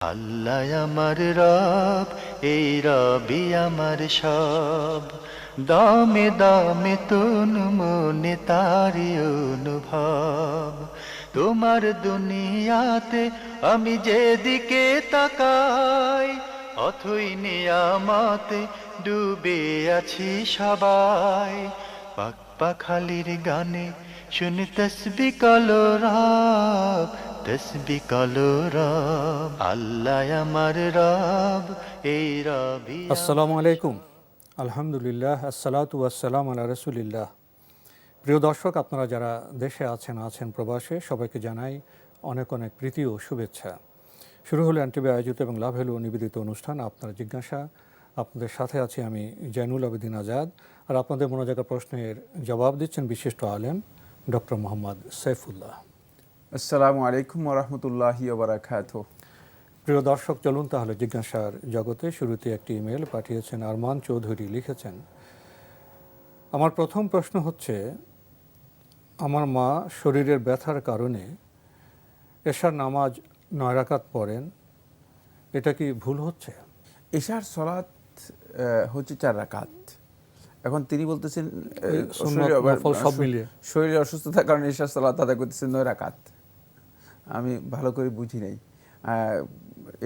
আল্লাহ আমার রব, এই রবি আমার সব। দামে দামে তন মনে তারি অনুভব। তোমার দুনিয়াতে আমি যেদিকে তাকাই, অথই নিয়ামতে ডুবে আছি সবাই। পাক পাখালির গানে শুনি তসবি কলো রব, তসবি কলো রব। আল্লাহ আমার রব, এই রবি আসসালামু আলাইকুম। আলহামদুলিল্লাহ, আসসালাতু ওয়াসসালাম আলা রাসূলিল্লাহ। প্রিয় দর্শক, আপনারা যারা দেশে আছেন প্রবাসে, সবাইকে জানাই অনেক অনেক প্রীতি ও শুভেচ্ছা। শুরু হলো এনটিভি আয়োজিত এবং লাভ হলো নিবেদিত অনুষ্ঠান আপনার জিজ্ঞাসা। আপনাদের সাথে আছি আমি জয়নুল আবেদিন আজাদ, আর আপনাদের মনোজাগা প্রশ্নের জবাব দিচ্ছেন বিশিষ্ট আলেম ডক্টর মোহাম্মদ সাইফুল্লাহ। আসসালামু আলাইকুম ওয়া রাহমাতুল্লাহি ওয়া বারাকাতুহু। প্রিয় দর্শক, চলুন তাহলে জিজ্ঞাসার জগতে। শুরুতে একটি ইমেল পাঠিয়েছেন আরমান চৌধুরী, লিখেছেন, আমার প্রথম প্রশ্ন হচ্ছে, আমার মা শরীরের ব্যথার কারণে এশার নামাজ 9 রাকাত পড়েন, এটা কি ভুল হচ্ছে? এশার সালাত হচ্ছে 4 রাকাত। এখন তিনি বলতেছেন সুন্নত নফল সব মিলিয়ে শরীরে অসুস্থতার কারণে এশার সালাত আদায় করতেছেন 9 রাকাত। আমি ভালো করে বুঝি নাই।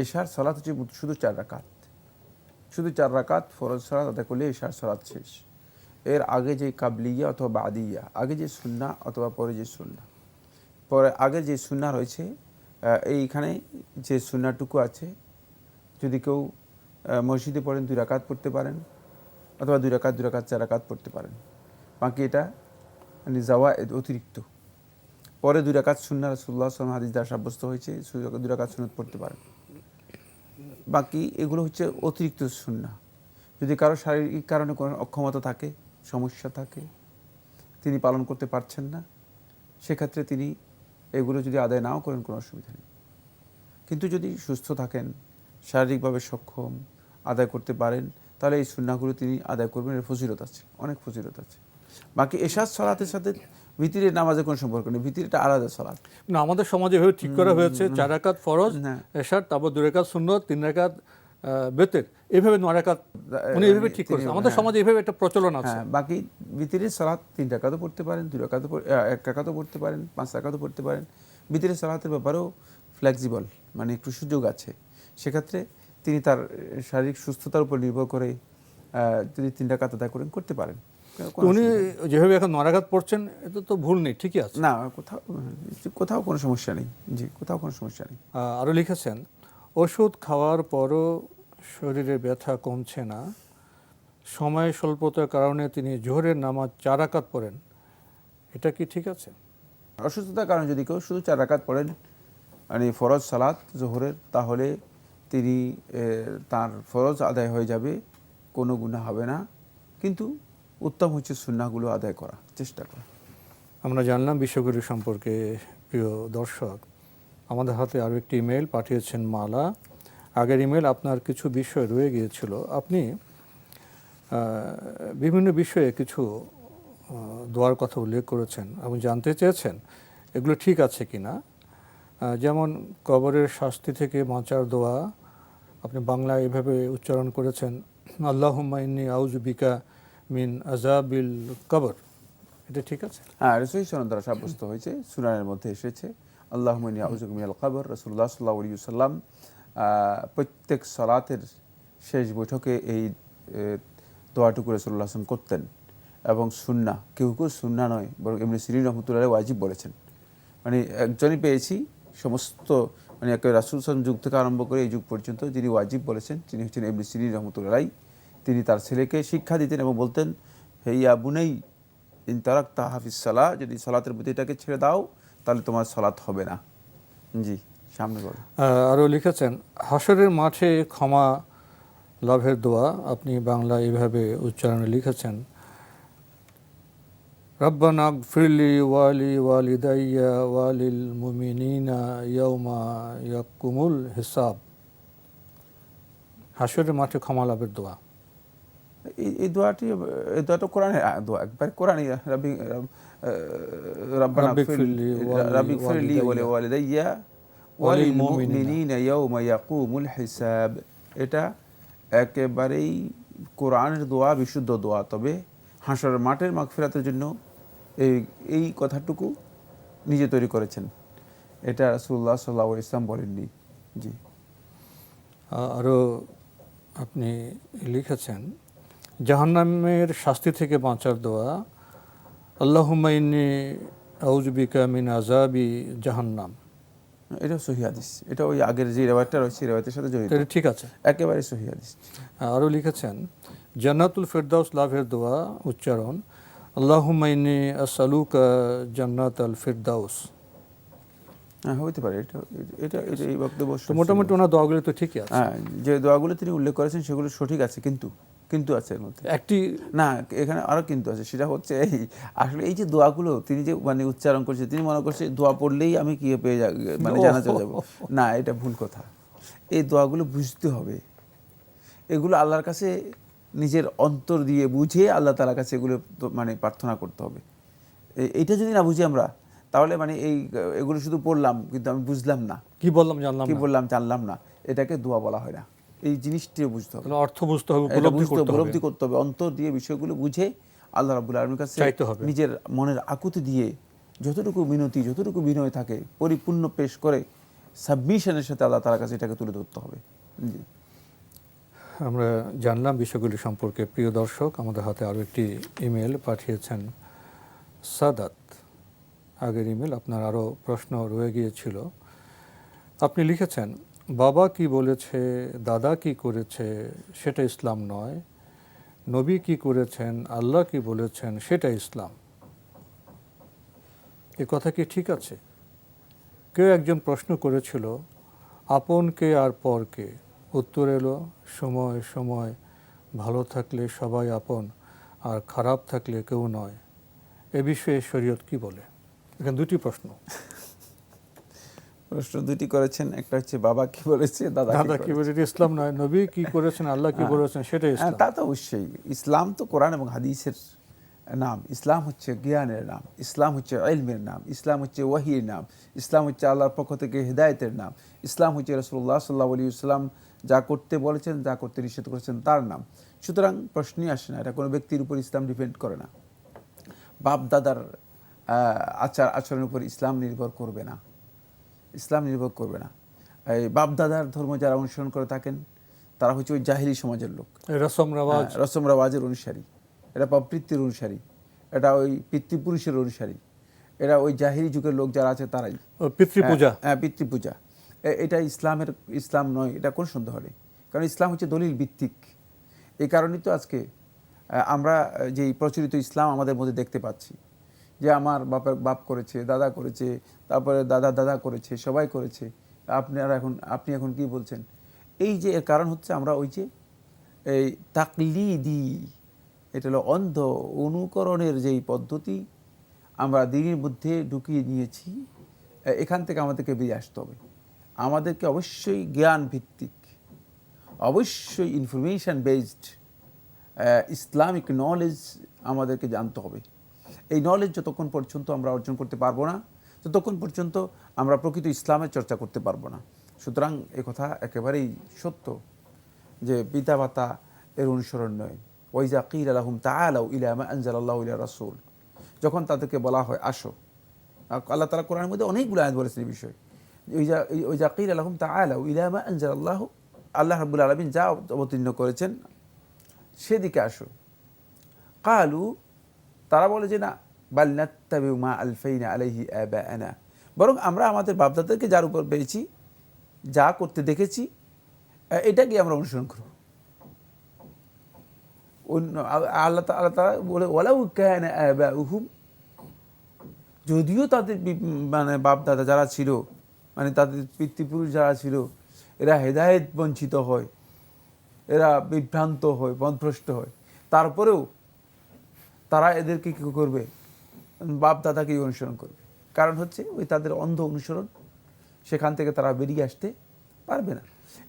এশার সালাত হচ্ছে শুধু 4 রাকাত, শুধু 4 রাকাত ফরজ সালাত আদায় করলে এশার সালাত শেষ। এর আগে যে কাবলিয়া অথবা বাদিয়া, আগে যে সুন্নাহ অথবা পরে যে সুন্নাহ, পরে আগে যে সুন্নাহ রয়েছে, এইখানে যে সুন্নাহটুকু আছে, যদি কেউ মসজিদে পড়েন 2 রাকাত পড়তে পারেন, অথবা 2 রাকাত 4 রাকাত পড়তে পারেন। বাকি এটা মানে জাওয়ায়েদ, অতিরিক্ত। পরে 2 রাকাত সুন্নাহ রাসূলুল্লাহ সাল্লাল্লাহু আলাইহি ওয়াসাল্লাম হাদিস দ্বারা সাব্যস্ত হয়েছে, 2 রাকাত সুন্নাত পড়তে পারেন। বাকি এগুলো হচ্ছে অতিরিক্ত সুন্নাহ। যদি কারো শারীরিক কারণে কোনো অক্ষমতা থাকে, সমস্যা থাকে, তিনি পালন করতে পারছেন না, সেক্ষেত্রে তিনি এগুলো যদি আদায় নাও করেন কোনো অসুবিধা নেই। কিন্তু যদি সুস্থ থাকেন, শারীরিকভাবে সক্ষম, আদায় করতে পারেন, তাহলে এই সুন্নাহগুলো তিনি আদায় করবেন। এর ফজিলত আছে, অনেক ফজিলত আছে। বাকি এশার সালাতের সাথে ভিতরের নামাজের কোনো সম্পর্ক নেই, ভিতরে এটা আলাদা সালাত। না, আমাদের সমাজে এভাবে ঠিক করা হয়েছে, 4 রাকাত ফরজ এশার, তারপর 2 রাকাত সুন্নত, 3 রাকাত বেতের, এইভাবে 9 রাকাত উনি এইভাবে ঠিক করেছেন। আমাদের সমাজে এইভাবে একটা প্রচলন আছে। বাকি ভিতরের সালাত 3 রাকাতও পড়তে পারেন, 2 রাকাতও 1 রাকাতও পড়তে পারেন, 5 রাকাতও পড়তে পারেন। ভিতরের সালাতের ব্যাপারেও ফ্লেক্সিবল, মানে একটু সুযোগ আছে। সেক্ষেত্রে তিনি তার শারীরিক সুস্থতার উপর নির্ভর করে যদি 3 রাকাত আদায় করেন করতে পারেন। উনি যেভাবে এখন 9 রাকাত পড়ছেন, এটা তো ভুল নেই, ঠিকই আছে। না, কোথাও কোনো সমস্যা নেই। জি, কোথাও কোনো সমস্যা নেই। আরও লিখেছেন, ওষুধ খাওয়ার পরও শরীরে ব্যথা কমছে না, সময় স্বল্পতার কারণে তিনি জোহরের নামাজ 4 রাকাত পড়েন, এটা কি ঠিক আছে? অসুস্থতার কারণে যদি কেউ শুধু 4 রাকাত পড়েন, মানে ফরজ সালাত জোহরের, তাহলে তিনি তার ফরজ আদায় হয়ে যাবে, কোনো গুনাহ হবে না। কিন্তু উত্তম হচ্ছে সুন্নাহগুলো আদায় করা, চেষ্টা করা। আমরা জানলাম বিশ্বগুরু সম্পর্কে। প্রিয় দর্শক, আমাদের হাতে আরও একটি ইমেল পাঠিয়েছেন মালা। আগের ইমেল আপনার কিছু বিষয় রয়ে গিয়েছিল, আপনি বিভিন্ন বিষয়ে কিছু দোয়ার কথা উল্লেখ করেছেন এবং জানতে চেয়েছেন এগুলো ঠিক আছে কি না। যেমন কবরের শাস্তি থেকে বাঁচার দোয়া, আপনি বাংলায় এভাবে উচ্চারণ করেছেন, আল্লাহুম্মা ইন্নী আউযু বিকা মিন আযাবিল কবর, এটা ঠিক আছে? হ্যাঁ, সহিহ সনদ দ্বারা সাব্যস্ত হয়েছে, সুনানের মধ্যে এসেছে, আল্লাহুম্মা ইন্নী আউযু বিকা মিনাল কবর। রাসূলুল্লাহ সাল্লাল্লাহু আলাইহি ওয়াসাল্লাম প্রত্যেক সালাতের শেষ বৈঠকে এই দোয়াটুকু রাসূলুল্লাহ সাল্লাল্লাহু আলাইহি ওয়াসাল্লাম করতেন। এবং সুন্নাহ, কেউ কেউ সুন্নাহ নয় বরং ইবনে সিরিন রাহমাতুল্লাহ ওয়াজিব বলেছেন। মানে একজনই পেয়েছি সমস্ত, মানে একেবারে রাসূল সাল্লাল্লাহু আলাইহি ওয়াসাল্লাম যুগ থেকে আরম্ভ করে এই যুগ পর্যন্ত যিনি ওয়াজিব বলেছেন, তিনি হচ্ছেন ইবনে সিরিন রাহমাতুল্লাহ। তিনি তার ছেলেকে শিক্ষা দিতেন এবং বলতেন, হে ইয়া বুনাই ইন তারাকতা হাফিজ সালাহ, যদি সালাতের প্রতি এটাকে ছেড়ে দাও তাহলে তোমার সালাত হবে না। জি, সামনে বলো। আরও লিখেছেন, হাসরের মাঠে ক্ষমা লাভের দোয়া, আপনি বাংলা এইভাবে উচ্চারণে লিখেছেন, রব্বানা গফিরলি ওয়ালি ওয়ালিদাইয়া ওয়ালিল মুমিনিনা ইয়াউমা ইয়াকুমুল হিসাব। হাসরের মাঠে ক্ষমা লাভের দোয়া, এই দোয়াটা কোরআনে দোয়া, একবার কোরআনে রাব্বানা গফিরলি ওয়া লিওয়ালিদাইয়া ওয়ালিল মুমিনিনা ইয়াওমা ইয়াকুমুল হিসাব। এটা একেবারেই কোরআনের দোয়া, বিশুদ্ধ দোয়া। তবে হাসরের মাঠের মাগফিরাতের জন্য এই কথাটুকু নিজে তৈরি করেছেন, এটা রাসূলুল্লাহ সাল্লাল্লাহু আলাইহি ওয়াসাল্লাম বলেননি। জি। আরও আপনি লিখেছেন জাহান্নামের শাস্তি থেকে বাঁচার দোয়া, আল্লাহুম্মা ইন্নী আউযু বিকা মিন আযাবি জাহান্নাম। এটা সহিহ হাদিস, এটা ওই আগের যে রিওয়ায়াতটা রয়েছে রিওয়ায়াতের সাথে জড়িত। এটা ঠিক আছে, একেবারে সহিহ হাদিস। আরও লিখেছেন জান্নাতুল ফেরদাউস লাভের দোয়া উচ্চারণ, আল্লাহুম্মা ইন্নী আসআলুকা জান্নাতাল ফেরদাউস। হ্যাঁ, হতে পারে। এটা এটা এটা এই বক্তব্য তো মোটামুটি ওনার দোয়াগুলো তো ঠিকই আছে। হ্যাঁ, যে দোয়াগুলো তিনি উল্লেখ করেছেন সেগুলো সঠিক আছে, কিন্তু আছে এর মধ্যে একটি না, এখানে আরো কিন্তু আছে। সেটা হচ্ছে এই আসলে এই যে দোয়াগুলো তিনি যে মানে উচ্চারণ করছে, তিনি মনে করছে দোয়া পড়লেই আমি কি পেয়ে মানে জান্নাতে যাব। না, এটা ভুল কথা। এই দোয়াগুলো বুঝতে হবে, এগুলো আল্লাহর কাছে নিজের অন্তর দিয়ে বুঝে আল্লাহ তাআলার কাছে এগুলো মানে প্রার্থনা করতে হবে। এইটা যদি না বুঝি আমরা, তাহলে মানে এগুলো শুধু পড়লাম কিন্তু আমি বুঝলাম না, কি বললাম জানলাম কি না, বললাম জানলাম না, এটাকে দোয়া বলা হয় না। এই জিনিসটিও বুঝতে হবে, তাহলে অর্থ বুঝতে হবে, উপলব্ধি করতে হবে, অন্তর দিয়ে বিষয়গুলো বুঝে আল্লাহ রাব্বুল আলামিনের কাছে চাইতে হবে। নিজের মনের আকুতি দিয়ে যতটুকু মিনতি, যতটুকু বিনয় থাকে পরিপূর্ণ পেশ করে সাবমিশনের সাথে আল্লাহ তাআলার কাছে এটাকে তুলে ধরতে হবে। জি। আমরা জানলাম বিষয়গুলি সম্পর্কে। প্রিয় দর্শক, আমাদের হাতে আরও একটি ইমেল পাঠিয়েছেন সাদাত। আগের ইমেল আপনার আরও প্রশ্ন রয়ে গিয়েছিল। আপনি লিখেছেন, বাবা কি বলেছে, দাদা কি করেছে সেটা ইসলাম নয়, নবী কি করেছেন, আল্লাহ কি বলেছেন সেটা ইসলাম। এ কথা কি ঠিক আছে? কেউ একজন প্রশ্ন করেছিল, আপন কে আর পর কে? উত্তর এলো, সময় সময়, ভালো থাকলে সবাই আপন আর খারাপ থাকলে কেউ নয়। এ বিষয়ে শরীয়ত কি বলে? এখানে দুটি প্রশ্ন দুটি করেছেন। একটা হচ্ছে বাবা কি বলেছে, দাদা কি বলেছে, ইসলাম নয়। নবী কি করেছেন, আল্লাহ কি বলেছেন সেটা ইসলাম। তা তো অবশ্যই। ইসলাম তো কোরআন এবং হাদিসের নাম। ইসলাম হচ্ছে জ্ঞানের নাম, ইসলাম হচ্ছে ইলমের নাম, ইসলাম হচ্ছে ওয়াহির নাম, ইসলাম হচ্ছে আল্লাহর পক্ষ থেকে হিদায়াতের নাম, ইসলাম হচ্ছে রাসূলুল্লাহ সাল্লাল্লাহু আলাইহি ওয়াসাল্লাম যা করতে বলেছেন, যা করতে নিষেধ করেছেন তার নাম। সুতরাং প্রশ্নই আসে না, এটা কোনো ব্যক্তির উপর ইসলাম ডিপেন্ড করে না। বাপ দাদার আচরণের উপর ইসলাম নির্ভর করবে না, ইসলাম নির্ভর করবে না। এই বাপ দাদার ধর্ম যারা অনুসরণ করে থাকেন তারা হচ্ছে ওই জাহিলি সমাজের লোক, রসম রেওয়াজের অনুসারী, এটা প্রবৃত্তির অনুসারী, এটা ওই পিতৃপুরুষের অনুসারী, এরা ওই জাহিলি যুগের লোক যারা আছে তারাই পিতৃপূজা। হ্যাঁ, পিতৃপূজা। এটা ইসলাম নয়, এটা কোন সন্দেহ নেই। কারণ ইসলাম হচ্ছে দলিল ভিত্তিক। এই কারণেই তো আজকে আমরা যেই প্রচলিত ইসলাম আমাদের মধ্যে দেখতে পাচ্ছি, যে আমার বাপের বাপ করেছে, দাদা করেছে, তারপরে দাদা দাদা করেছে, সবাই করেছে, আপনি এখন কি বলছেন? এই যে এর কারণ হচ্ছে আমরা ওই যে এই তাকলিদি, এটা হলো অন্ধ অনুকরণের যেই পদ্ধতি আমরা দিনের মধ্যে ঢুকিয়ে নিয়েছি, এখান থেকে আমাদেরকে বেরিয়ে আসতে হবে। আমাদেরকে অবশ্যই জ্ঞান ভিত্তিক, অবশ্যই ইনফরমেশন বেসড ইসলামিক নলেজ আমাদেরকে জানতে হবে। এই নলেজ যতক্ষণ পর্যন্ত আমরা অর্জন করতে পারবো না, ততক্ষণ পর্যন্ত আমরা প্রকৃত ইসলামের চর্চা করতে পারবো না। সুতরাং কথা একেবারেই সত্য যে পিতা মাতা এর অনুসরণ নয়। ওয়াইজা কিল লাহুম তাআলাউ ইলা মা আনজালাল্লাহু ইলা রাসূল, যখন তাদেরকে বলা হয় আসো, আল্লাহ তাআলা কোরআনের মধ্যে অনেকগুলো আয়াত বলেছেন এই বিষয়ে। ওয়াইজা কিল লাহুম তাআলাউ ইলা মা আনজালাল্লাহু, আল্লাহ রাব্বুল আলামিন যা অবতীর্ণ করেছেন সেদিকে আসো। কালু, তারা বলে যে না, বাল নাত্তাবিউ মা আলফাইনা আলাইহি আবাআনা, বরং আমরা আমাদের বাপদাদাদেরকে যার উপর পেয়েছি, যা করতে দেখেছি, এটাকে আমরা অনুসরণ করব। আল্লাহ তাআলা বলে ওয়ালাউ কানা আবাউহুম, যদিও তাদের মানে বাপদাদা যারা ছিল, মানে তাদের পিতৃপুরুষ যারা ছিল, এরা হেদায়েত বঞ্চিত হয়, এরা বিভ্রান্ত হয়, পথভ্রষ্ট হয়, তারপরেও তারা এদেরকে কী করবে? বাপ দাদাকেই অনুসরণ করবে। কারণ হচ্ছে ওই তাদের অন্ধ অনুসরণ, সেখান থেকে তারা বেরিয়ে আসতে পারবে না।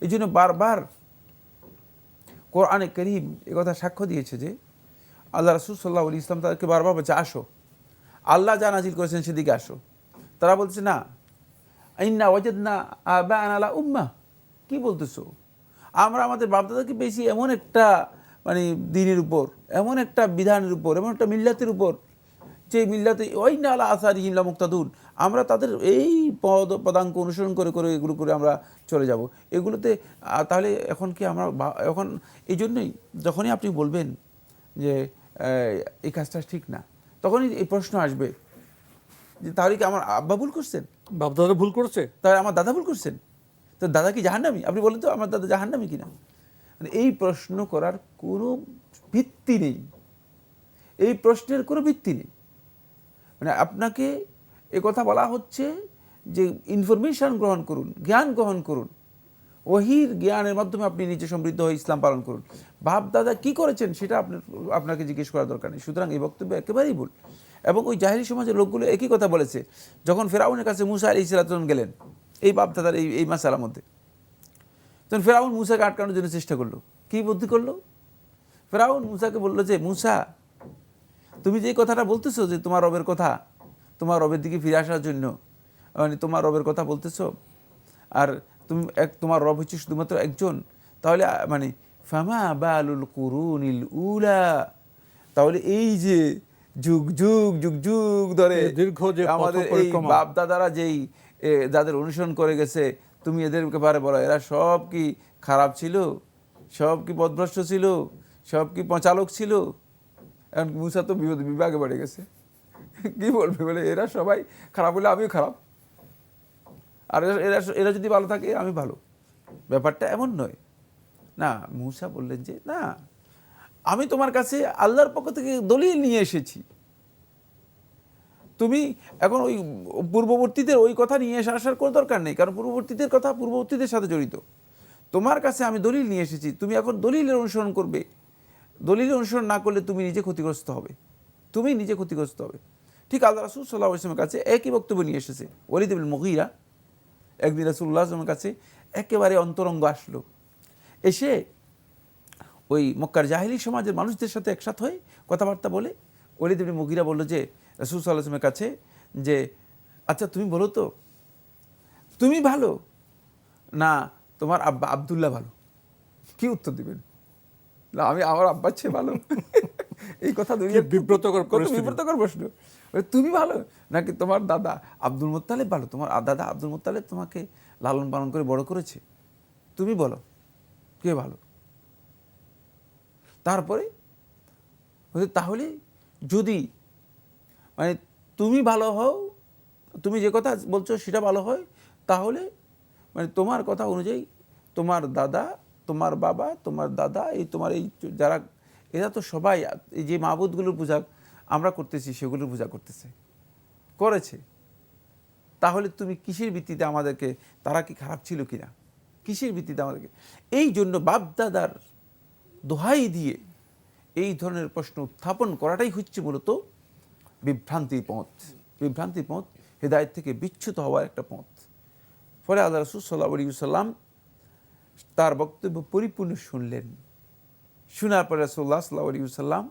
এই জন্য বারবার কোরআনে কারীম একথা সাক্ষ্য দিয়েছে যে আল্লাহ রাসূল সাল্লাল্লাহু আলাইহি ওয়াসাল্লাম তাদেরকে বারবার বলছে আসো, আল্লাহ যা নাজিল করেছেন সেদিকে আসো। তারা বলছে না, ইন্না ওয়াজাদনা আবা'ানা আলা উম্মাহ, কি বলতেছো? আমরা আমাদের বাপদাদাকে পেয়েছি এমন একটা মানে দ্বীনের উপর, এমন একটা বিধানের উপর, এমন একটা মিল্লাতের উপর, যে মিল্লাতে ওয়াইন্না আলা আসারিহিম লামুক্তাদুন, আমরা তাদের এই পদাঙ্ক অনুসরণ করে করে এগুলো করে আমরা চলে যাব এগুলোতে। তাহলে এখন কি আমরা এখন এই জন্যই যখনই আপনি বলবেন যে এই কাজটা ঠিক না, তখনই এই প্রশ্ন আসবে যে তাহলে কি আমার আব্বা ভুল করছেন, বাপদাদা ভুল করছে, তাহলে আমার দাদা ভুল করছেন, তো দাদা কি জাহান্নামী? আপনি বলেন তো আমার দাদা জাহান্নামী কিনা? মানে এই প্রশ্ন করার কোনো ভিত্তি নেই, এই প্রশ্নের কোনো ভিত্তি নেই। মানে আপনাকে কথা বলা হচ্ছে যে ইনফরমেশন গ্রহণ করুন, জ্ঞান গ্রহণ করুন, ওহির জ্ঞানের মাধ্যমে আপনি নিজে সমৃদ্ধ হয়ে ইসলাম পালন করুন। বাপ দাদা কি করেছেন সেটা আপনাকে জিজ্ঞেস করার দরকার নেই। সুতরাং এই বক্তব্য একেবারেই ভুল। এবং ওই জাহেলি সমাজের লোকগুলো একই কথা বলেছে যখন ফেরাউনের কাছে মুসা আলাইহিস সালাম গেলেন এই বাপ দাদার এই মাসালার মধ্যে। তখন ফেরাউন মুসাকে আটকানোর জন্য চেষ্টা করলো। কি বুদ্ধি করলো? ফেরাউন মুসাকে বললো যে মুসা, তুমি যে কথাটা বলতেছো যে তোমার রবের কথা, তোমার রবের দিকে ফিরে আসার জন্য, মানে তোমার রবের কথা বলতেছো, আর তুমি তোমার রব হচ্ছে শুধুমাত্র একজন, তাহলে মানে ফামা বালুল কুরুনিল উলা, তাহলে এই যে যুগ যুগ যুগ যুগ ধরে দীর্ঘ যে আমাদের এই বাপ দাদারা যেই যাদের অনুসরণ করে গেছে, তুমি এদের ব্যাপারে বলো এরা সব কি খারাপ ছিল, সব কি পথভ্রষ্ট ছিল, সব কি পচালক ছিল? এখন মুসা তো বিভাগে বেড়ে গেছে, কি বলবে? বলে এরা সবাই খারাপ হলে আমিও খারাপ, আর এরা যদি ভালো থাকে আমি ভালো। ব্যাপারটা এমন নয়। না, মুসা বললেন যে না, আমি তোমার কাছে আল্লাহর পক্ষ থেকে দলিল নিয়ে এসেছি, তুমি এখন ওই পূর্ববর্তীদের ওই কথা নিয়ে আসার কোনো দরকার নেই, কারণ পূর্ববর্তীদের কথা পূর্ববর্তীদের সাথে জড়িত। তোমার কাছে আমি দলিল নিয়ে এসেছি, তুমি এখন দলিলের অনুসরণ করবে। দলিলের অনুসরণ না করলে তুমি নিজে ক্ষতিগ্রস্ত হবে, তুমি নিজে ক্ষতিগ্রস্ত হবে। ঠিক আল্লাহ রাসূল সাল্লাল্লাহু আলাইহি ওয়াসাল্লামের কাছে একই বক্তব্য নিয়ে এসেছে ওয়ালিদ ইবনে মুগীরা। একদিন রাসূলুল্লাহ সাল্লাল্লাহু আলাইহি ওয়াসাল্লামের কাছে একেবারে অন্তরঙ্গ আসলো, এসে ওই মক্কার জাহেলি সমাজের মানুষদের সাথে একসাথে হয়ে কথাবার্তা বলে ওয়ালিদ ইবনে মুগীরা বলল যে রাসূল সাল্লাল্লাহু আলাইহি ওয়াসাল্লামের কাছে যে আচ্ছা তুমি বলো তো, তুমি ভালো না তোমার আব্বা আব্দুল্লাহ ভালো? কি উত্তর দিবেন? না আমি আমার আব্বার চেয়ে ভালো। এই কথা বিব্রতকর প্রশ্ন। তুমি ভালো নাকি তোমার দাদা আব্দুল মুত্তালিব ভালো? তোমার দাদা আব্দুল মুত্তালিব তোমাকে লালন পালন করে বড় করেছে, তুমি বলো কে ভালো? তারপরে তাহলে যদি মানে তুমি ভালো হও, তুমি যে কথা বলছো সেটা ভালো হয়, তাহলে মানে তোমার কথা অনুযায়ী তোমার দাদা, তোমার বাবা, তোমার দাদা, এই তোমার এই যারা এরা তো সবাই এই যে মাবুদগুলোর পূজা আমরা করতেছি সেগুলোর পূজা করেছে, তাহলে তুমি কিসের ভিত্তিতে আমাদেরকে, তারা কি খারাপ ছিল কিনা, কিসের ভিত্তিতে আমাদেরকে? এই জন্য বাপদাদার দোহাই দিয়ে এই ধরনের প্রশ্ন উত্থাপন করাটাই হচ্ছে মূলত বিভ্রান্তির পথ। বিভ্রান্তির পথ হেদায়েত থেকে বিচ্যুত হওয়ার একটা পথ। ফলে আল্লাহ রাসূল সাল্লাল্লাহু আলাইহি ওয়াসাল্লাম তার বক্তব্য পরিপূর্ণ শুনলেন। শোনার পরে রাসূলুল্লাহ সাল্লাল্লাহু আলাইহি ওয়াসাল্লাম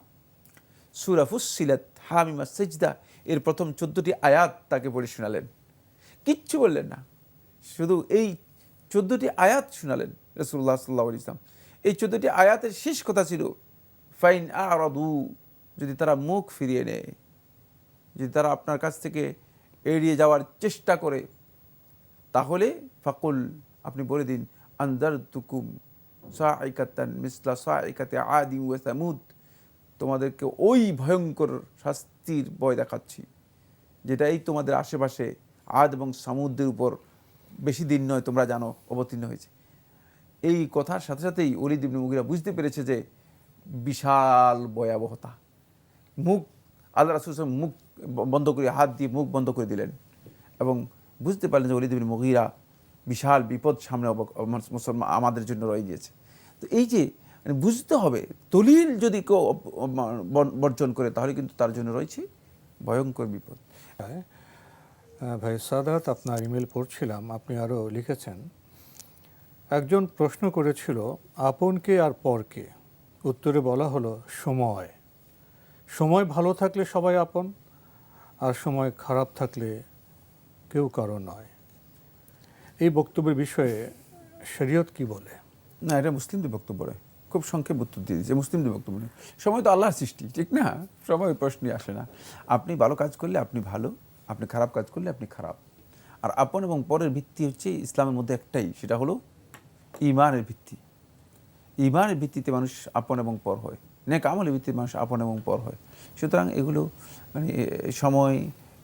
সূরা ফুসসিলাত হামিম আস-সিজদা এর প্রথম 14টি আয়াত তাকে পড়ে শোনালেন। কিচ্ছু বললেন না, শুধু এই 14টি আয়াত শোনালেন রাসূলুল্লাহ সাল্লাল্লাহু আলাইহি ওয়াসাল্লাম। এই 14টি আয়াতের শেষ কথা ছিল ফাইন আরাদু, যদি তারা মুখ ফিরিয়ে নেয়, যদি তারা আপনার কাছ থেকে এড়িয়ে যাওয়ার চেষ্টা করে, তাহলে ফাকুল, আপনি বলে দিন আনদারতুকুম সাইকাতান মিসলা সাইকাতে আদি ওয়া সামুদ, তোমাদেরকে ওই ভয়ঙ্কর শাস্তির ভয় দেখাচ্ছি যেটা এই তোমাদের আশেপাশে আদ এবং সামুদের উপর বেশি দিন নয় তোমরা জানো অবতীর্ণ হয়েছে। এই কথার সাথে সাথেই ওলীদ ইবনে মুগীরা বুঝতে পেরেছে যে বিশাল ভয়াবহতা। মুখ আল্লাহ রাসূল মুখ বন্ধ করে, হাত দিয়ে মুখ বন্ধ করে দিলেন এবং বুঝতে পারলেন যে ওলীদ ইবনে মুগীরা বিশাল বিপদ সামনে মুসলমান আমাদের জন্য রয়ে গিয়েছে। তো এই যে বুঝতে হবে, দলিল যদি কেউ বর্জন করে তাহলে কিন্তু তার জন্য রয়েছে ভয়ঙ্কর বিপদ। ভাই সাদাত, আপনার ইমেল পড়ছিলাম, আপনি আরও লিখেছেন একজন প্রশ্ন করেছিল আপনকে আর পরকে, উত্তরে বলা হলো সময়। সময় ভালো থাকলে সবাই আপন, আর সময় খারাপ থাকলে কেউ কারো নয়। এই বক্তব্যের বিষয়ে শরীয়ত কি বলে? না, এটা মুসলিমদের বক্তব্য নয়। খুব সংক্ষেপ উত্তর দিয়ে দিচ্ছে, মুসলিমদের বক্তব্য নয়। সময় তো আল্লাহর সৃষ্টি, ঠিক না? সময় প্রশ্নই আসে না। আপনি ভালো কাজ করলে আপনি ভালো, আপনি খারাপ কাজ করলে আপনি খারাপ। আর আপন এবং পরের ভিত্তি হচ্ছে ইসলামের মধ্যে একটাই, সেটা হলো ঈমানের ভিত্তি। ঈমানের ভিত্তিতে মানুষ আপন এবং পর হয়, নেক আমলের ভিত্তিতে মানুষ আপন এবং পর হয়। সুতরাং এগুলো মানে সময়,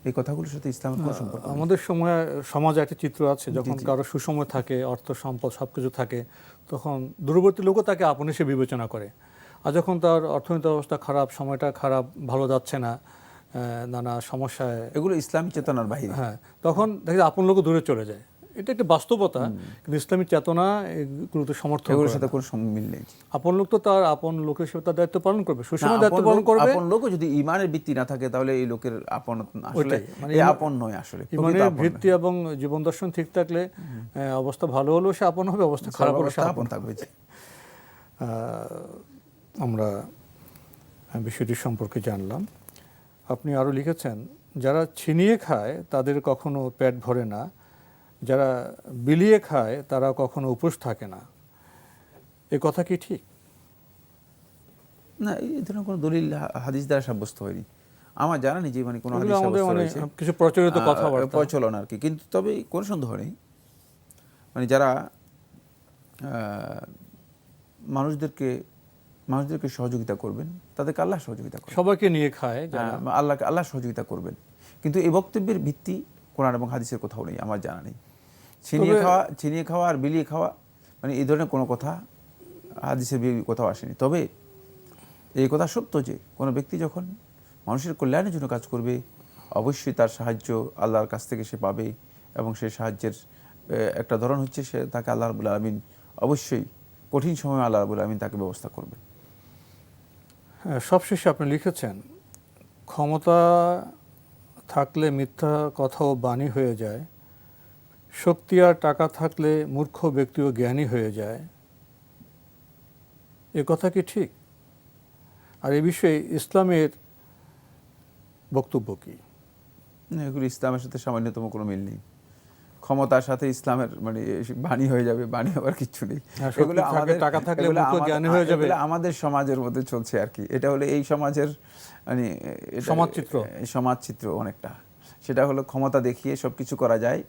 এই কথাগুলোর সাথে ইসলামের কোনো সম্পর্ক নেই। আমাদের সময় সমাজে একটা চিত্র আছে, যখন জি। কারো সুসময় থাকে, অর্থ সম্পদ সবকিছু থাকে, তখন দূরবর্তী লোকও তাকে আপন হিসেবে বিবেচনা করে। আর যখন তার অর্থনৈতিক অবস্থা খারাপ, সময়টা খারাপ, ভালো যাচ্ছে না, নানা সমস্যায়, এগুলো ইসলামী চেতনার বাইরে। হ্যাঁ, তখন দেখি আপন লোকও দূরে চলে যায়। এটা একটা বাস্তবতা, কিন্তু ইসলামী চেতনা এগুলোতে সমর্থন এগুলোর করে সাথে না। কোনো মিল নেই। আপন লোক তো তার আপন লোকের হিসেবে তার দায়িত্ব পালন করবে, না, সুসময় দায়িত্ব পালন করবে। আপন লোকও যদি ঈমানের ভিত্তি না থাকে, তাহলে এই লোকের আপন আসলে ওইটাই, মানে এই আপন নয়, আসলে প্রকৃত ইমানের আপন নয়। ভিত্তি এবং জীবন দর্শন ঠিক থাকলে অবস্থা ভালো হলেও সে আপন হবে, অবস্থা খারাপ হলে সে অবস্থা আপন আপন থাকবে। আমরা বিষয়টি সম্পর্কে জানলাম। আপনি আরও লিখেছেন, যারা ছিনিয়ে খায় তাদের কখনো পেট ভরে না, যারা বিলিয়ে খায় তারা কখনো উপোস থাকে না। এ কথা কি ঠিক? না, এই ধরনের কোনো দলিল হাদিস দ্বারা সাব্যস্ত হয়নি আমার জানা নেই যে মানে কোনো হাদিস এগুলো আমাদের সাব্যস্ত মানে হয়েছে। কিছু প্রচলিত কথাবার্তা। প্রচলন আর কি। কিন্তু তবে কোনো সন্দেহ নেই, মানে যারা মানুষদেরকে সহযোগিতা করবেন, তাদেরকে আল্লাহ সহযোগিতা করবেন। সবাইকে নিয়ে খায় যারা, আল্লাহ সহযোগিতা করবেন। কিন্তু এই বক্তব্যের ভিত্তি কোরআন এবং হাদিসের কোথাও নেই, আমার জানা নেই। ছিনিয়ে খাওয়া আর বিলিয়ে খাওয়া, মানে এই ধরনের কোনো কথা হাদিসের কোথাও আসেনি। তবে এই কথা সত্য যে কোনো ব্যক্তি যখন মানুষের কল্যাণের জন্য কাজ করবে, অবশ্যই তার সাহায্য আল্লাহর কাছ থেকে সে পাবে, এবং সেই সাহায্যের একটা ধরন হচ্ছে সে তাকে আল্লাহ রাব্বুল আলামিন অবশ্যই কঠিন সময়ে আল্লাহ রাব্বুল আলামিন তাকে ব্যবস্থা করবেন। সবশেষে আপনি লিখেছেন, ক্ষমতা থাকলে মিথ্যা কথাও বাণী হয়ে যায়, শক্তি আর টাকা থাকলে মূর্খ ব্যক্তিও জ্ঞানী হয়ে যায়। এ কথা কি ঠিক? আর এ বিষয়ে ইসলামের বক্তব্য কি? এগুলো ইসলামের সাথে সামান্যতম কোনো মিল নেই। ক্ষমতার সাথে ইসলামের মানে বাণী হয়ে যাবে, বাণী হওয়ার কিছু নেই। এগুলো আমাদের, টাকা থাকলে মূর্খ জ্ঞানী হয়ে যাবে, আমাদের সমাজের মধ্যে চলছে আর কি। এটা হলো এই সমাজের মানে সমাজচিত্র অনেকটা। সেটা হলো ক্ষমতা দেখিয়ে সবকিছু করা যায়,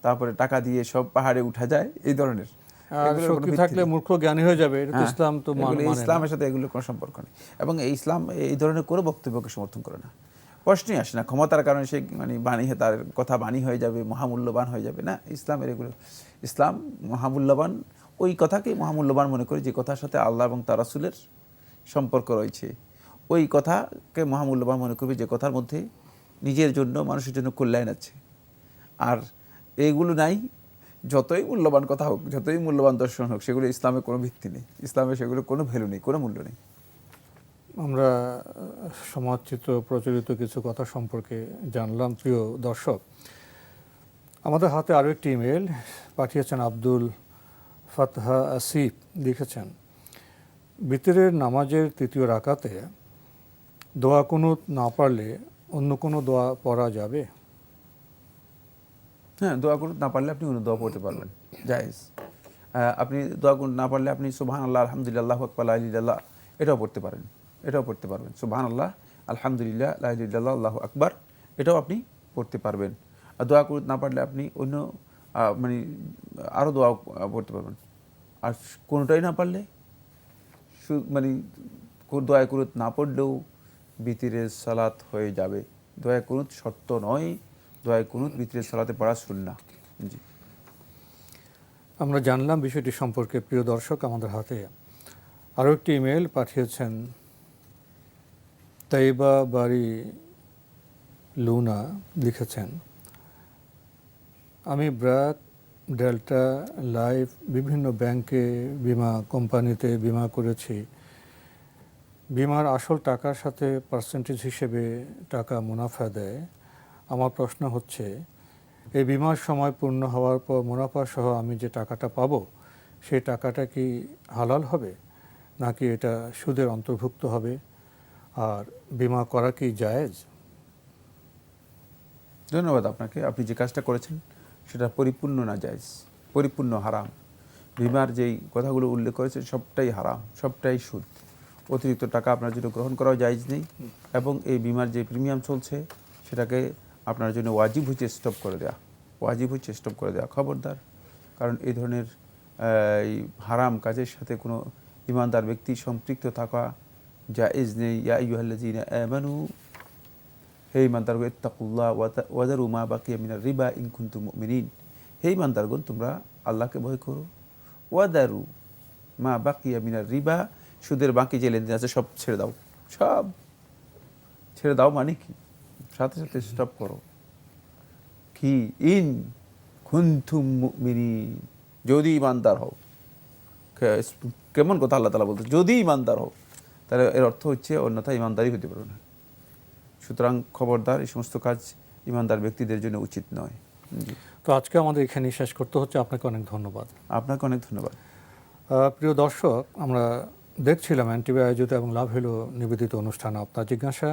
তারপরে টাকা দিয়ে সব পাহাড়ে উঠা যায়, এই ধরনের। আর শক্তি থাকলে মূর্খ জ্ঞানী হয়ে যাবে, এটা তো ইসলাম তো মানে না। ইসলামের সাথে এগুলোর কোনো সম্পর্ক নেই, এবং এই ইসলাম এই ধরনের কোনো বক্তব্যকে সমর্থন করে না। প্রশ্নই আসে না ক্ষমতার কারণে সে মানে বাণী, তার কথা বাণী হয়ে যাবে, মহামূল্যবান হয়ে যাবে, না। ইসলামের এগুলো, ইসলাম মহামূল্যবান ওই কথাকে মহামূল্যবান মনে করে যে কথার সাথে আল্লাহ এবং তার রাসূলের সম্পর্ক রয়েছে, ওই কথাকে মহামূল্যবান মনে করবে যে কথার মধ্যে নিজের জন্য, মানুষের জন্য কল্যাণ আছে। আর এইগুলো নাই, যতই মূল্যবান কথা হোক, যতই মূল্যবান দর্শন হোক, সেগুলো ইসলামে কোনো ভিত্তি নেই, ইসলামে সেগুলো কোনো ভ্যালু নেই, কোনো মূল্য নেই। আমরা সমাজচিত্র প্রচলিত কিছু কথা সম্পর্কে জানলাম। প্রিয় দর্শক, আমাদের হাতে আরও একটি ইমেল পাঠিয়েছেন আব্দুল ফাতহা আসিফ। লিখেছেন, বিতরের নামাজের তৃতীয় রাকাতে দোয়া কুনুত না পারলে অন্য কোনো দোয়া পড়া যাবে? হ্যাঁ, দোয়া কুনুত না পারলে আপনি অন্য দোয়া পড়তে পারবেন, জায়েজ। আপনি দোয়া কুনুত না পারলে আপনি সুবহানাল্লাহ, আলহামদুলিল্লাহ, আল্লাহু আকবার, লা ইলাহা ইল্লাল্লাহ এটাও পড়তে পারেন, সুবহানাল্লাহ, আলহামদুলিল্লাহ, লা ইলাহা ইল্লাল্লাহ, আল্লাহু আকবার এটাও আপনি পড়তে পারবেন। আর দোয়া কুনুত না পারলে আপনি অন্য মানে আরও দোয়া পড়তে পারবেন। আর কোনোটাই না পারলে মানে দোয়া কুনুত না পড়লেও বিতিরের সালাত হয়ে যাবে। দোয়া কুনুত শর্ত নয়, দোয়া কুনুত বিতিরের সালাতে পড়া সুন্নাহ। জি, আমরা জানলাম বিষয়টি সম্পর্কে। প্রিয় দর্শক, আমাদের হাতে আরও একটি ইমেল পাঠিয়েছেন তাইবা বাড়ি লুনা। লিখেছেন, আমি ব্র্যাক, ডেল্টা লাইফ, বিভিন্ন ব্যাংকে, বিমা কোম্পানিতে বিমা করেছি। বিমার আসল টাকার সাথে পার্সেন্টেজ হিসেবে টাকা মুনাফা দেয়। আমার প্রশ্ন হচ্ছে, এই বিমার সময় পূর্ণ হওয়ার পর মুনাফা সহ আমি যে টাকাটা পাবো, সেই টাকাটা কি হালাল হবে, নাকি এটা সুদের অন্তর্ভুক্ত হবে? আর বিমা করা কি জায়েজ? ধন্যবাদ আপনাকে। আপনি যে কাজটা করেছেন সেটা পরিপূর্ণ নাজায়েজ, পরিপূর্ণ হারাম। বিমার যেই কথাগুলো উল্লেখ করেছে সবটাই হারাম, সবটাই সুদ। অতিরিক্ত টাকা আপনার জন্য গ্রহণ করাও জায়েজ নেই, এবং এই বিমার যে প্রিমিয়াম চলছে সেটাকে আপনার জন্য ওয়াজিব হচ্ছে স্টপ করে দেওয়া, ওয়াজিব হচ্ছে স্টপ করে দেওয়া। খবরদার, কারণ এই ধরনের এই হারাম কাজের সাথে কোনো ইমানদার ব্যক্তি সম্পৃক্ত থাকা জায়েজ নেই। ইয়া আইয়ুহাল্লাযীনা আমানু, হে ইমানদারগণ, ইত্তাকুল্লাহ ওয়া যারু মা বাকিয়া মিনার রিবা ইন কুনতুম মুমিনিন। হে ইমানদারগণ, তোমরা আল্লাহকে ভয় করো। ওয়া যারু মা বাকিয়া মিনার রিবা, সুদের বাকি যে লেনদেন আছে সব ছেড়ে দাও, সব ছেড়ে দাও। মানে কি? সাথে সাথে স্টপ করো। কি? ইন কুনতুম মুমিনিন, যদি ইমানদার হও। কেমন কথা আল্লাহ তাআলা বলতে, যদি ইমানদার হও, তাহলে এর অর্থ হচ্ছে অন্যথা ইমানদারই হতে পারবে না। সুতরাং খবরদার, এই সমস্ত কাজ ইমানদার ব্যক্তিদের জন্য উচিত নয়। তো আজকে আমাদের এখানেই শেষ করতে হচ্ছে। আপনাকে অনেক ধন্যবাদ। আপনাকে অনেক ধন্যবাদ। প্রিয় দর্শক, আমরা দেখছিলাম এনটিভি আয়োজিত এবং লাভ হলো নিবেদিত অনুষ্ঠান আপনার জিজ্ঞাসা।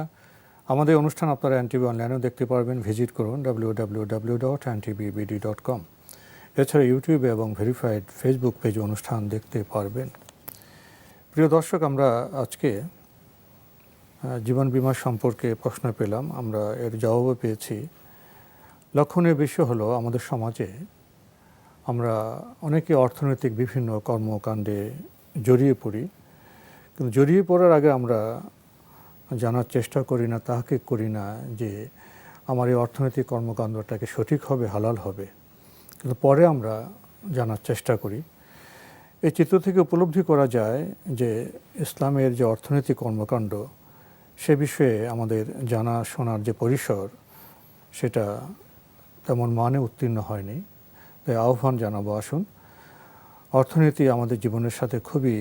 আমাদের অনুষ্ঠান আপনারা এনটিভি অনলাইনেও দেখতে পারবেন। ভিজিট করুন www.ntvbd.com। এছাড়া ইউটিউবে এবং ভেরিফাইড ফেসবুক পেজে অনুষ্ঠান দেখতে পারবেন। প্রিয় দর্শক, আমরা আজকে জীবন বীমা সম্পর্কে প্রশ্ন পেলাম, আমরা এর জবাবও পেয়েছি। লক্ষণীয় বিষয় হলো আমাদের সমাজে আমরা অনেকে অর্থনৈতিক বিভিন্ন কর্মকাণ্ডে জড়িয়ে পড়ি, কিন্তু জড়িয়ে পড়ার আগে আমরা জানার চেষ্টা করি না, তাহাকে করি না যে আমার এই অর্থনৈতিক কর্মকাণ্ডটাকে সঠিক হবে, হালাল হবে, কিন্তু পরে আমরা জানার চেষ্টা করি। এই চিত্র থেকে উপলব্ধি করা যায় যে ইসলামের যে অর্থনৈতিক কর্মকাণ্ড, সে বিষয়ে আমাদের জানা শোনার যে পরিসর, সেটা তেমন মানে উত্তীর্ণ হয়নি। তাই আহ্বান জানাবো, আসুন, অর্থনীতি আমাদের জীবনের সাথে খুবই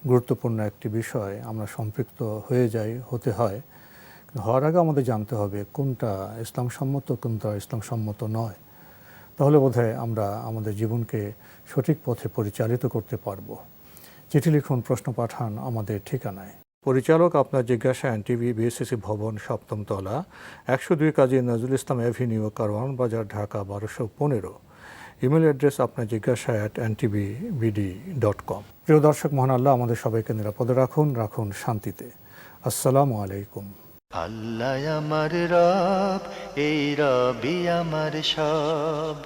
গুরুত্বপূর্ণ একটি বিষয়। আমরা সম্পৃক্ত হয়ে যাই, হতে হয়, হওয়ার আগে আমাদের জানতে হবে কোনটা ইসলামসম্মত, কোনটা ইসলামসম্মত নয়। তাহলে বোধহয় আমরা আমাদের জীবনকে সঠিক পথে পরিচালিত করতে পারবো। চিঠি লিখুন, প্রশ্ন পাঠান আমাদের ঠিকানায়। পরিচালক আপনার জিজ্ঞাসা, এনটিভি, বিএসসিসি ভবন, ৭ম তলা, ১০২ কাজী নজরুল ইসলাম অ্যাভিনিউ, কারওয়ান বাজার, ঢাকা ১২১৫। ইমেল অ্যাড্রেস আপনার জিজ্ঞাসা @ntvbd.com। প্রিয় দর্শক, মহান আল্লাহ আমাদের সবাইকে নিরাপদে রাখুন, রাখুন শান্তিতে। আসসালামু আলাইকুম। আল্লাহ আমার রব, এই রবি আমার সব।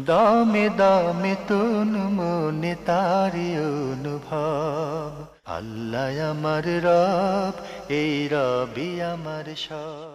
দামে দামে তুন মনে তারি অনুভব। আল্লাহ আমার রব, এই রবি আমার সব।